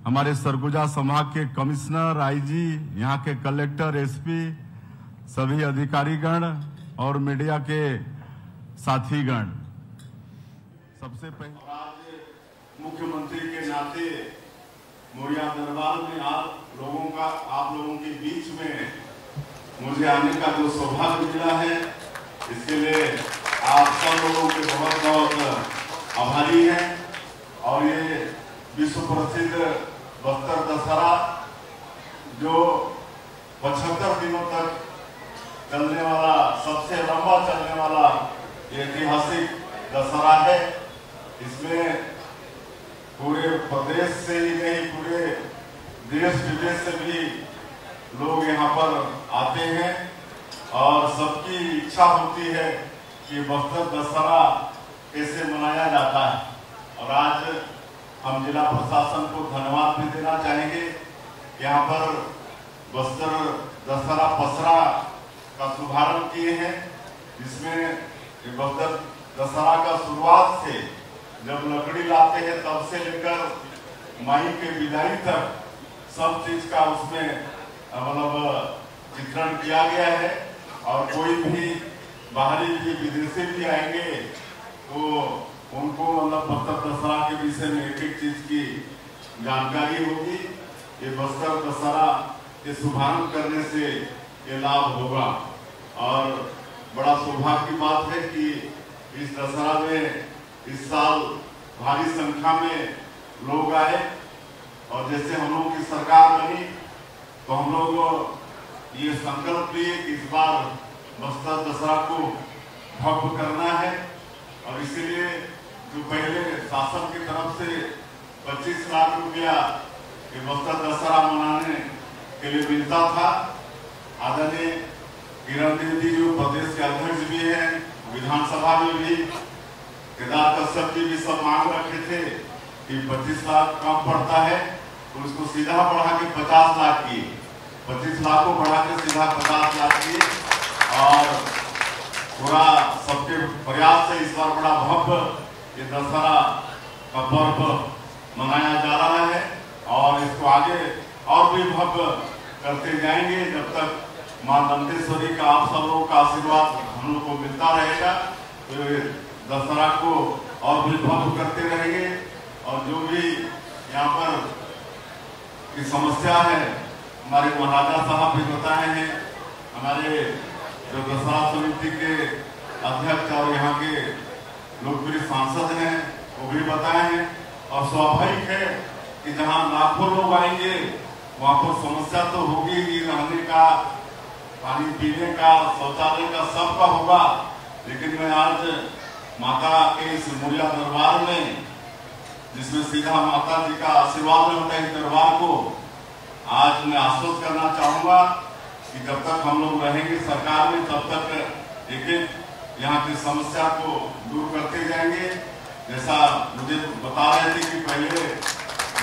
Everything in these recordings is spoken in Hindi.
हमारे सरगुजा संभाग के कमिश्नर, आईजी, यहाँ के कलेक्टर, एसपी, सभी अधिकारीगण और मीडिया के साथीगण, सबसे पहले आज मुख्यमंत्री के नाते मौर्या दरबार में आप लोगों के बीच में मुझे आने का जो सौभाग्य मिला है, इसके लिए आप सब लोगों के बहुत बहुत आभारी हैं। और ये विश्व प्रसिद्ध बस्तर दशहरा जो 75 दिनों तक चलने वाला, सबसे लंबा चलने वाला ऐतिहासिक दशहरा है, इसमें पूरे प्रदेश से ही नहीं, पूरे देश विदेश से भी लोग यहाँ पर आते हैं और सबकी इच्छा होती है कि बस्तर दशहरा कैसे मनाया जाता है। और आज हम जिला प्रशासन को धन्यवाद भी देना चाहेंगे। यहाँ पर बस्तर दशहरा पसरा का शुभारंभ किए हैं, जिसमें बस्तर दशहरा का शुरुआत से जब लकड़ी लाते हैं तब से लेकर माई के विदाई तक सब चीज का उसमें मतलब चित्रण किया गया है। और कोई भी बाहरी भी विदेशी भी आएंगे तो उनको मतलब बस्तर दशहरा के विषय में एक एक चीज की जानकारी होगी। ये बस्तर दशहरा के शुभारंभ करने से ये लाभ होगा। और बड़ा सौभाग्य की बात है कि इस दशहरा में इस साल भारी संख्या में लोग आए। और जैसे हम लोगों की सरकार बनी तो हम लोग ये संकल्प लिए कि इस बार बस्तर दशहरा को भव्य करना है। और इसीलिए जो पहले शासन की तरफ से 25 लाख रुपया बस्तर दशहरा मनाने के लिए मिलता था, आदरणीय किरण देवी जो प्रदेश के अध्यक्ष भी हैं, विधानसभा में भी केदार कश्यप जी भी सब मांग रखे थे कि 25 लाख कम पड़ता है, तो उसको सीधा बढ़ा के 50 लाख किए, 25 लाख को बढ़ा के सीधा 50 लाख किए। और पूरा सबके प्रयास से इस बार बड़ा भव्य ये दशहरा का पर्व मनाया जा रहा है। और इसको आगे और भी भव्य करते जाएंगे जब तक मां दंतेश्वरी का आप सब लोगों का आशीर्वाद हम लोग को मिलता रहेगा। तो दशहरा को और भी भव्य करते रहेंगे। और जो भी यहाँ पर की समस्या है, हमारे महाराजा साहब भी बताए हैं, हमारे जो दशहरा समिति के अध्यक्ष और यहाँ के लोकप्रिय सांसद हैं वो भी बताए हैं। और स्वाभाविक है कि जहाँ लाखों लोग आएंगे वहाँ पर समस्या तो होगी ही, रहने का, पानी पीने का, शौचालय का, सबका होगा। लेकिन मैं आज माता के इस मौर्या दरबार में, जिसमें सीधा माता जी का आशीर्वाद रहता है, इस दरबार को आज मैं आश्वस्त करना चाहूंगा कि जब तक हम लोग रहेंगे सरकार में तब तक एक एक यहाँ की समस्या को दूर करते जाएंगे। जैसा मुझे बता रहे थे कि पहले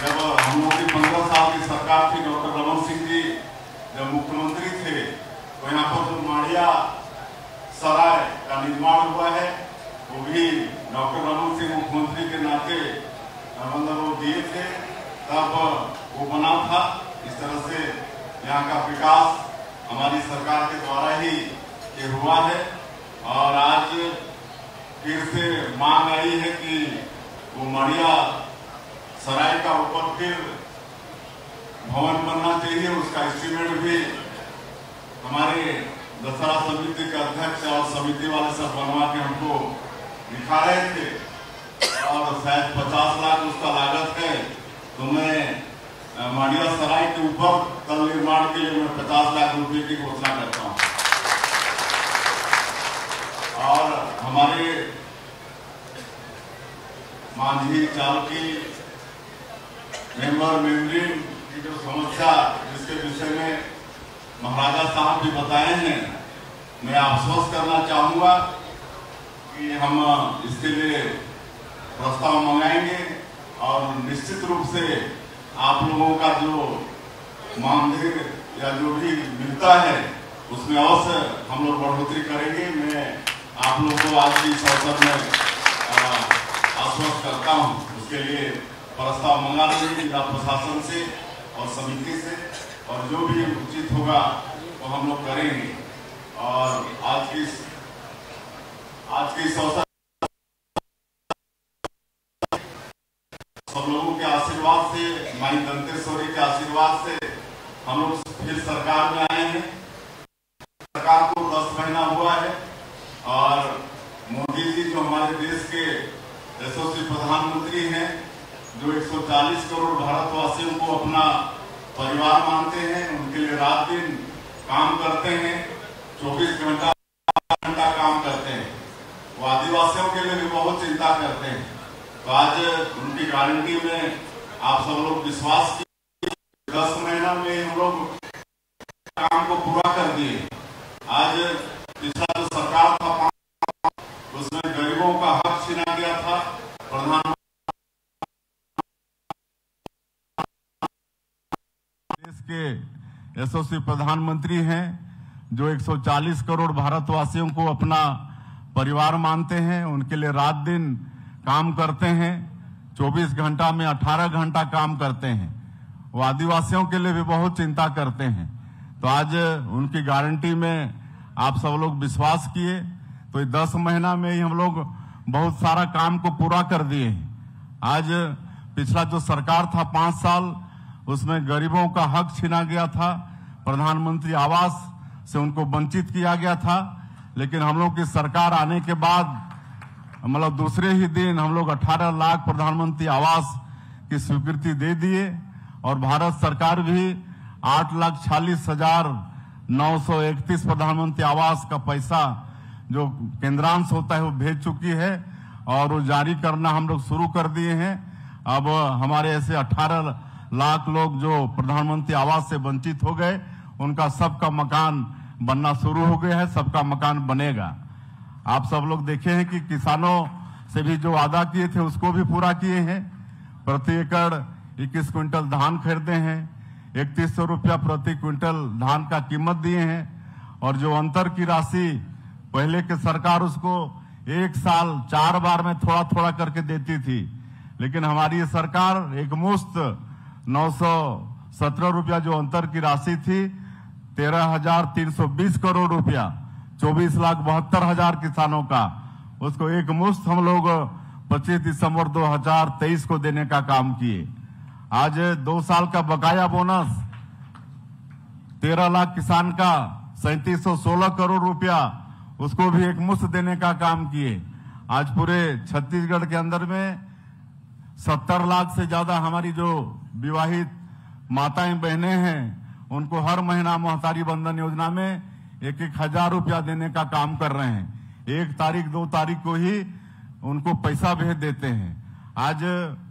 जब हम लोगों की 15 साल की सरकार थी, डॉक्टर रमन सिंह जी जब मुख्यमंत्री थे, तो यहाँ पर जो माड़िया सराय का निर्माण हुआ है वो भी डॉक्टर रमन सिंह मुख्यमंत्री के नाते मतलब वो दिए थे, तब वो बना था। इस तरह से यहाँ का विकास हमारी सरकार के द्वारा ही ये हुआ है। और आज फिर से मांग आई है कि वो माड़िया सराय का ऊपर फिर भवन बनना चाहिए। उसका एस्टीमेट भी हमारे दशहरा समिति के अध्यक्ष और समिति वाले सब बनवा के हमको दिखा रहे थे। और शायद 50 लाख उसका लागत है। तो मैं माड़िया सराय के ऊपर तल निर्माण के लिए मैं 50 लाख रुपए की घोषणा करता हूँ। और हमारे मांझी चालकी मेमरी की जो समस्या, जिसके विषय में महाराजा साहब भी बताए हैं, मैं आश्वस्त करना चाहूंगा कि हम इसके लिए प्रस्ताव मंगाएंगे। और निश्चित रूप से आप लोगों का जो मानदेय या जो भी मिलता है उसमें अवश्य हम लोग बढ़ोतरी करेंगे। मैं आप लोगों को आज की इस अवसर में आश्वस्त करता हूँ। उसके लिए प्रस्ताव मंगा लेंगे जिला प्रशासन से और समिति से, और जो भी उचित होगा वो हम लोग करेंगे। और आज के इस अवसर सब लोगों के आशीर्वाद से, माई दंतेश्वरी के आशीर्वाद से हम लोग फिर सरकार में आए हैं। सरकार को 10 महीना हुआ है और मोदी जी जो हमारे देश के यशस्वी प्रधानमंत्री हैं, जो 140 करोड़ भारतवासियों को अपना परिवार मानते हैं, उनके लिए रात दिन काम करते हैं, 24 घंटा काम करते हैं। वो आदिवासियों के लिए भी बहुत चिंता करते हैं। तो आज उनकी गारंटी में आप सब लोग विश्वास की 10 महीना में हम लोग काम को पूरा कर दिए। आज पिछला जो सरकार था उसमें गरीबों का हक छीना गया था। प्रधानमंत्री देश के यशस्वी प्रधानमंत्री हैं, जो 140 करोड़ भारतवासियों को अपना परिवार मानते हैं, उनके लिए रात दिन काम करते हैं, 24 घंटा में 18 घंटा काम करते हैं। वो आदिवासियों के लिए भी बहुत चिंता करते हैं। तो आज उनकी गारंटी में आप सब लोग विश्वास किए, तो 10 महीना में ही हम लोग बहुत सारा काम को पूरा कर दिए हैं। आज पिछला जो सरकार था 5 साल, उसमें गरीबों का हक छीना गया था, प्रधानमंत्री आवास से उनको वंचित किया गया था। लेकिन हम लोग की सरकार आने के बाद मतलब दूसरे ही दिन हम लोग 18 लाख प्रधानमंत्री आवास की स्वीकृति दे दिए, और भारत सरकार भी 8,46,931 प्रधानमंत्री आवास का पैसा जो केंद्रांश होता है वो भेज चुकी है, और वो जारी करना हम लोग शुरू कर दिए हैं। अब हमारे ऐसे 18 लाख लोग जो प्रधानमंत्री आवास से वंचित हो गए, उनका सबका मकान बनना शुरू हो गया है, सबका मकान बनेगा। आप सब लोग देखे हैं कि किसानों से भी जो वादा किए थे उसको भी पूरा किए हैं। प्रति एकड़ 21 क्विंटल धान खरीदे हैं, 3100 रुपया प्रति क्विंटल धान का कीमत दिए हैं, और जो अंतर की राशि पहले की सरकार उसको 1 साल 4 बार में थोड़ा थोड़ा करके देती थी, लेकिन हमारी ये सरकार एक मुश्त 917 रुपया जो अंतर की राशि थी, 13,320 करोड़ रुपया, 24,72,000 किसानों का, उसको एक मुश्त हम लोग 25 दिसंबर 2023 को देने का काम किए। आज 2 साल का बकाया बोनस 13 लाख किसान का 3716 करोड़ रुपया, उसको भी एक मुश्त देने का काम किए। आज पूरे छत्तीसगढ़ के अंदर में 70 लाख से ज्यादा हमारी जो विवाहित माताएं बहनें हैं, उनको हर महीना महतारी बंधन योजना में 1,000 रुपया देने का काम कर रहे हैं। 1 तारीख 2 तारीख को ही उनको पैसा भेज देते हैं। आज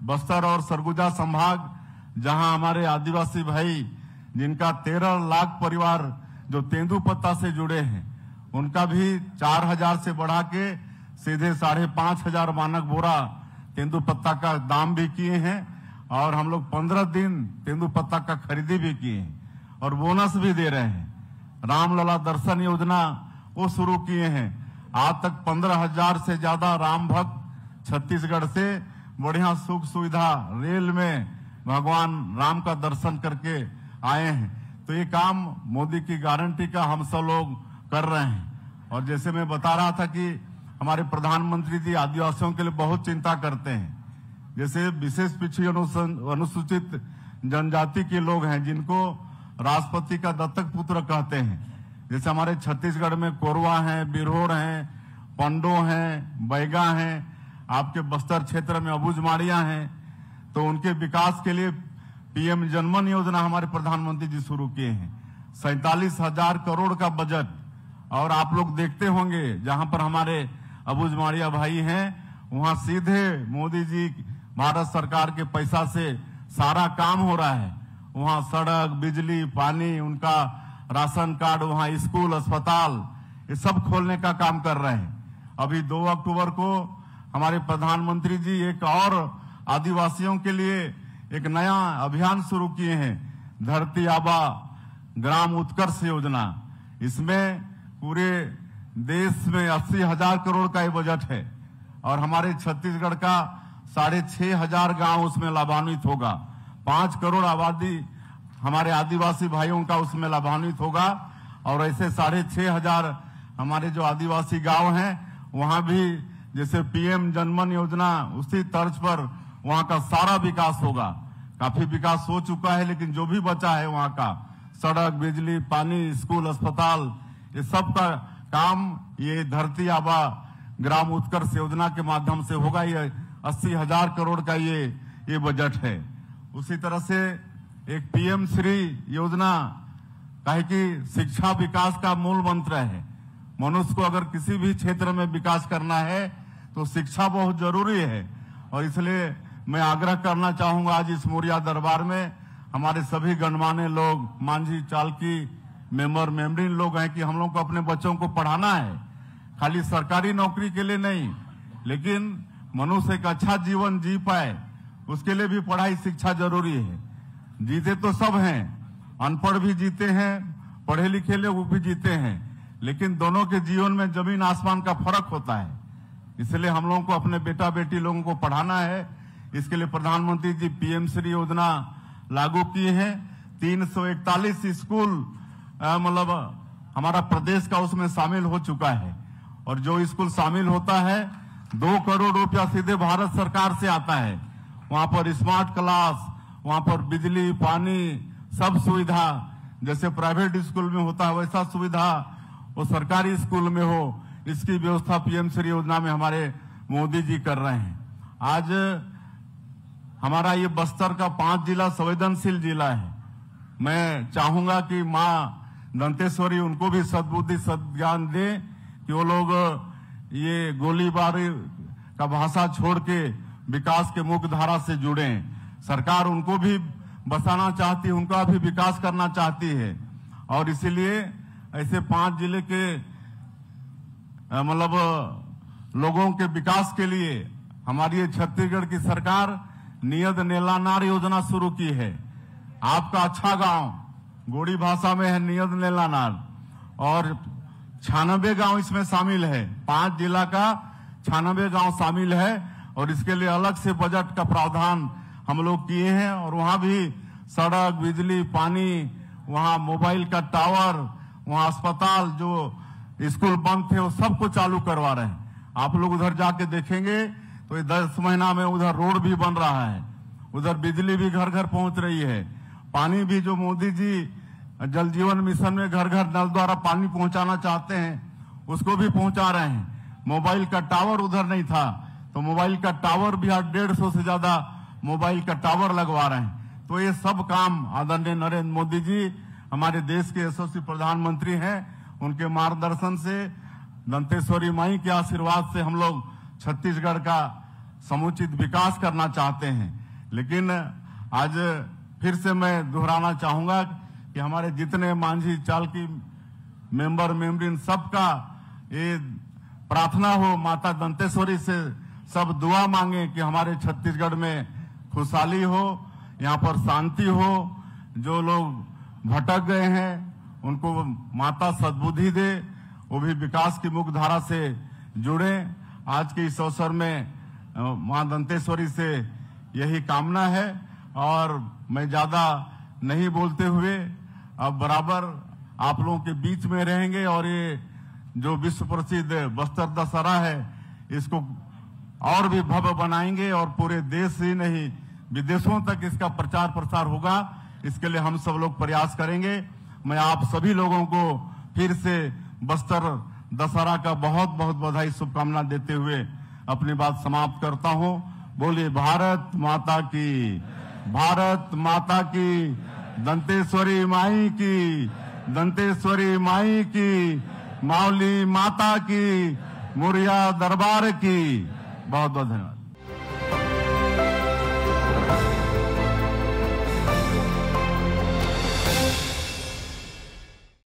बस्तर और सरगुजा संभाग, जहां हमारे आदिवासी भाई जिनका 13 लाख परिवार जो तेंदुपत्ता से जुड़े हैं, उनका भी 4,000 से बढ़ा के सीधे 5,500 मानक बोरा तेंदुपत्ता का दाम भी किए हैं, और हम लोग 15 दिन तेंदुपत्ता का खरीदी भी किए हैं, और बोनस भी दे रहे हैं। रामलला दर्शन योजना वो शुरू किए हैं। आज तक 15,000 से ज्यादा राम भक्त छत्तीसगढ़ से बढ़िया सुख सुविधा रेल में भगवान राम का दर्शन करके आए हैं। तो ये काम मोदी की गारंटी का हम सब लोग कर रहे हैं। और जैसे मैं बता रहा था कि हमारे प्रधानमंत्री जी आदिवासियों के लिए बहुत चिंता करते हैं। जैसे विशेष पिछड़ी अनुसूचित जनजाति के लोग हैं, जिनको राष्ट्रपति का दत्तक पुत्र कहते हैं। जैसे हमारे छत्तीसगढ़ में कोरवा हैं, बिरहोर हैं, पंडो हैं, बैगा हैं, आपके बस्तर क्षेत्र में अबुझमाड़िया हैं। तो उनके विकास के लिए पीएम जनमन योजना हमारे प्रधानमंत्री जी शुरू किए हैं। 47,000 करोड़ का बजट, और आप लोग देखते होंगे जहां पर हमारे अबुझमाड़िया भाई हैं, वहां सीधे मोदी जी भारत सरकार के पैसा से सारा काम हो रहा है। वहां सड़क, बिजली, पानी, उनका राशन कार्ड, वहां स्कूल, अस्पताल, ये सब खोलने का काम कर रहे हैं। अभी 2 अक्टूबर को हमारे प्रधानमंत्री जी एक और आदिवासियों के लिए एक नया अभियान शुरू किए हैं, धरती आबा ग्राम उत्कर्ष योजना। इसमें पूरे देश में 80,000 करोड़ का ये बजट है, और हमारे छत्तीसगढ़ का 6,500 गांव उसमें लाभान्वित होगा। 5 करोड़ आबादी हमारे आदिवासी भाइयों का उसमें लाभान्वित होगा। और ऐसे 6,500 हमारे जो आदिवासी गांव हैं वहां भी जैसे पीएम जनमन योजना उसी तर्ज पर वहां का सारा विकास होगा। काफी विकास हो चुका है, लेकिन जो भी बचा है वहां का सड़क, बिजली, पानी, स्कूल, अस्पताल, ये सब का काम ये धरती आबा ग्राम उत्कर्ष योजना के माध्यम से होगा। ये 80,000 करोड़ का ये बजट है। उसी तरह से एक पीएम श्री योजना कहे कि शिक्षा विकास का मूल मंत्र है। मनुष्य को अगर किसी भी क्षेत्र में विकास करना है तो शिक्षा बहुत जरूरी है। और इसलिए मैं आग्रह करना चाहूंगा आज इस मोरिया दरबार में हमारे सभी गणमान्य लोग, मांझी, चालकी, मेंबर, मेम्बरीन लोग हैं कि हम लोग को अपने बच्चों को पढ़ाना है। खाली सरकारी नौकरी के लिए नहीं, लेकिन मनुष्य एक अच्छा जीवन जी पाए उसके लिए भी पढ़ाई शिक्षा जरूरी है। जीते तो सब हैं, अनपढ़ भी जीते हैं, पढ़े लिखे लोग भी जीते हैं, लेकिन दोनों के जीवन में जमीन आसमान का फर्क होता है। इसलिए हम लोगों को अपने बेटा बेटी लोगों को पढ़ाना है। इसके लिए प्रधानमंत्री जी पीएम श्री योजना लागू किए हैं। 341 स्कूल मतलब हमारा प्रदेश का उसमें शामिल हो चुका है। और जो स्कूल शामिल होता है 2 करोड़ रुपया सीधे भारत सरकार से आता है। वहां पर स्मार्ट क्लास, वहां पर बिजली, पानी, सब सुविधा जैसे प्राइवेट स्कूल में होता है वैसा सुविधा वो सरकारी स्कूल में हो, इसकी व्यवस्था पीएम श्री योजना में हमारे मोदी जी कर रहे हैं। आज हमारा ये बस्तर का 5 जिला संवेदनशील जिला है। मैं चाहूंगा कि माँ दंतेश्वरी उनको भी सद्बुद्धि सद्ज्ञान दे कि वो लोग ये गोलीबारी का भाषा छोड़ के विकास के मुख्य धारा से जुड़े। सरकार उनको भी बसाना चाहती है, उनका भी विकास करना चाहती है। और इसीलिए ऐसे 5 जिले के मतलब लोगों के विकास के लिए हमारी छत्तीसगढ़ की सरकार नियत नेलानार योजना शुरू की है। आपका अच्छा गांव गोड़ी भाषा में है नियत नेलानार, और 96 गांव इसमें शामिल है। 5 जिला का 96 गांव शामिल है। और इसके लिए अलग से बजट का प्रावधान हम लोग किए हैं। और वहां भी सड़क, बिजली, पानी, वहां मोबाइल का टावर, वहां अस्पताल, जो स्कूल बंद थे वो सबको चालू करवा रहे हैं। आप लोग उधर जाके देखेंगे तो ये 10 महीना में उधर रोड भी बन रहा है, उधर बिजली भी घर घर पहुंच रही है, पानी भी जो मोदी जी जल जीवन मिशन में घर घर नल द्वारा पानी पहुंचाना चाहते हैं उसको भी पहुंचा रहे हैं। मोबाइल का टावर उधर नहीं था तो मोबाइल का टावर भी 150 से ज्यादा मोबाइल का टावर लगवा रहे हैं। तो ये सब काम आदरणीय नरेंद्र मोदी जी हमारे देश के यशस्वी प्रधानमंत्री हैं, उनके मार्गदर्शन से, दंतेश्वरी माई के आशीर्वाद से हम लोग छत्तीसगढ़ का समुचित विकास करना चाहते हैं। लेकिन आज फिर से मैं दोहराना चाहूंगा कि हमारे जितने मांझी, चालकी, मेंबर, मेम्बरीन सबका ये प्रार्थना हो माता दंतेश्वरी से, सब दुआ मांगे कि हमारे छत्तीसगढ़ में खुशहाली हो, यहाँ पर शांति हो, जो लोग भटक गए हैं उनको माता सद्बुद्धि दे, वो भी विकास की मुख्य धारा से जुड़े। आज के इस अवसर में मां दंतेश्वरी से यही कामना है। और मैं ज्यादा नहीं बोलते हुए अब बराबर आप लोगों के बीच में रहेंगे और ये जो विश्व प्रसिद्ध बस्तर दशहरा है इसको और भी भव्य बनाएंगे और पूरे देश ही नहीं विदेशों तक इसका प्रचार प्रसार होगा। इसके लिए हम सब लोग प्रयास करेंगे। मैं आप सभी लोगों को फिर से बस्तर दशहरा का बहुत बहुत बधाई, शुभकामना देते हुए अपनी बात समाप्त करता हूं। बोलिए भारत माता की, भारत माता की, दंतेश्वरी माई की, दंतेश्वरी माई की, माउली माता की, मोरिया दरबार की। बहुत बहुत धन्यवाद।